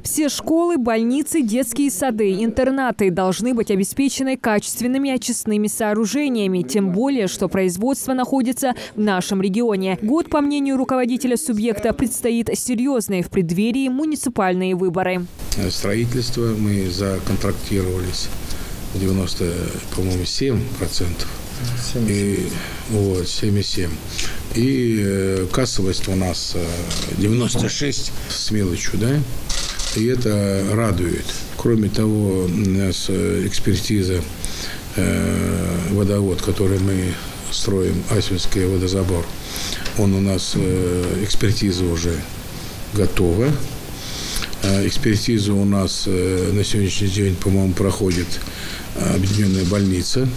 Все школы, больницы, детские сады, интернаты должны быть обеспечены качественными очистными сооружениями, тем более, что производство находится в нашем регионе. Год, по мнению руководителя субъекта, предстоит серьезный в преддверии муниципальные выборы. Строительство мы законтрактировались 97%. 77. И кассовость у нас 96 с мелочью, да? И это радует. Кроме того, у нас экспертиза водовод, который мы строим, Асвинский водозабор, он у нас, экспертиза уже готова. Экспертиза у нас на сегодняшний день, по-моему, проходит объединенная больница.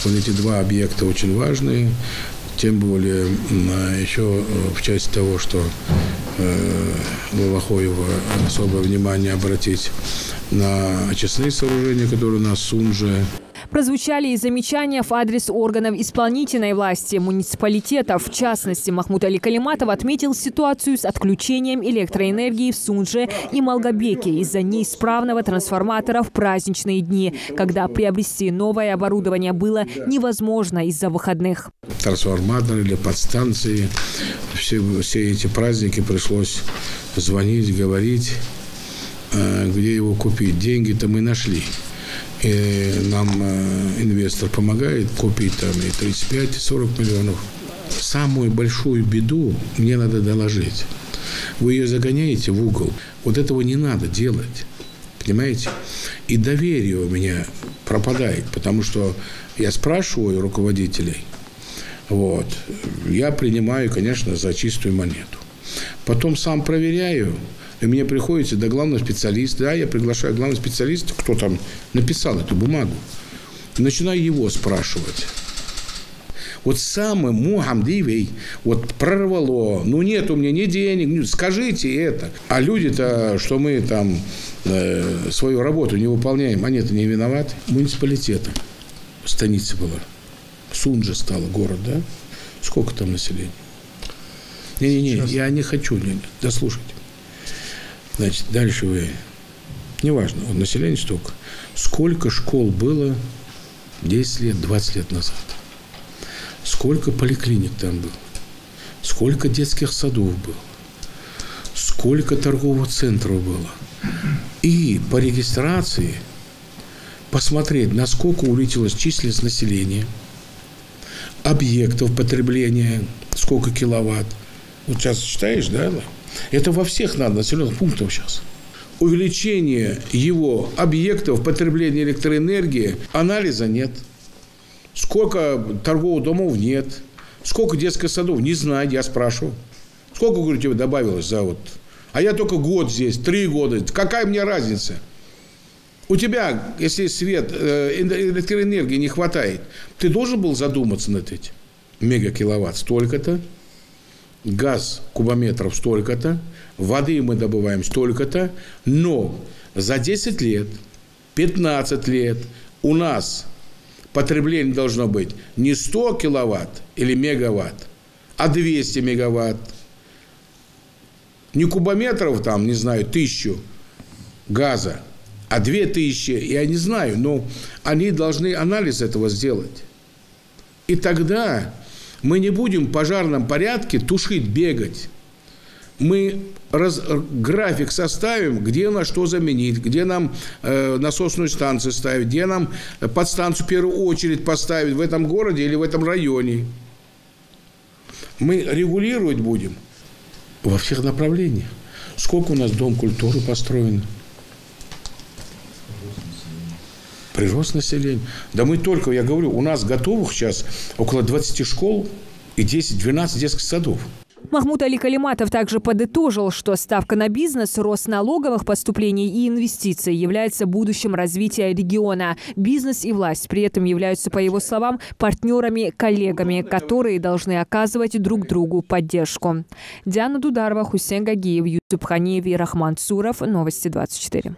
Вот эти два объекта очень важные, тем более еще в части того, что Волохоева особое внимание обратить на очистные сооружения, которые у нас в Сунже. Прозвучали и замечания в адрес органов исполнительной власти, муниципалитетов. В частности, Махмуд Али Калиматов отметил ситуацию с отключением электроэнергии в Сунже и Малгобеке из-за неисправного трансформатора в праздничные дни, когда приобрести новое оборудование было невозможно из-за выходных. Трансформатор или подстанции, все эти праздники пришлось звонить, говорить, где его купить. Деньги-то мы нашли. И нам инвестор помогает купить там и 35, и 40 миллионов. Самую большую беду мне надо доложить. Вы ее загоняете в угол. Вот этого не надо делать. Понимаете? И доверие у меня пропадает, потому что я спрашиваю руководителей, вот, я принимаю, конечно, за чистую монету. Потом сам проверяю. И мне приходится до главного специалиста, да, я приглашаю главного специалиста, кто там написал эту бумагу, и начинаю его спрашивать. Вот самым Мухамдивей вот прорвало, ну нет у меня ни денег, скажите это. А люди-то, что мы там свою работу не выполняем, они-то не виноваты. Муниципалитетом станица была, Сунжа стала город, да? Сколько там населения? Не-не-не, я не хочу, дослушайте. Значит, дальше вы, неважно, вот население столько. Сколько школ было 10 лет, 20 лет назад? Сколько поликлиник там было? Сколько детских садов было? Сколько торговых центров было? И по регистрации посмотреть, насколько увеличилась численность населения, объектов потребления, сколько киловатт. Вот сейчас читаешь, да? Это во всех надо населенных пунктах сейчас. Увеличение его объектов потребления электроэнергии, анализа нет. Сколько торговых домов нет. Сколько детских садов, не знаю, я спрашиваю. Сколько, говорю, тебе добавилось за вот. А я только год здесь, 3 года. Какая мне разница? У тебя, если свет, электроэнергии не хватает, ты должен был задуматься над этим. Мегакиловатт столько-то. Газ кубометров столько-то, воды мы добываем столько-то, но за 10 лет, 15 лет у нас потребление должно быть не 100 киловатт или мегаватт, а 200 мегаватт. Не кубометров там, не знаю, 1000 газа, а 2000, я не знаю, но они должны анализ этого сделать. И тогда мы не будем в пожарном порядке тушить, бегать. Мы график составим, где у нас что заменить, где нам насосную станцию ставить, где нам подстанцию в первую очередь поставить в этом городе или в этом районе. Мы регулировать будем во всех направлениях. Сколько у нас дом культуры построено? Прирост населения. Да мы только, я говорю, у нас готовых сейчас около 20 школ и 10-12 детских садов. Махмуд Али Калиматов также подытожил, что ставка на бизнес, рост налоговых поступлений и инвестиций является будущим развития региона. Бизнес и власть при этом являются, по его словам, партнерами, коллегами, которые должны оказывать друг другу поддержку. Диана Дударова, Хусейн Гагиев, Юсуп Ханиев и Рахман Цуров. Новости 24.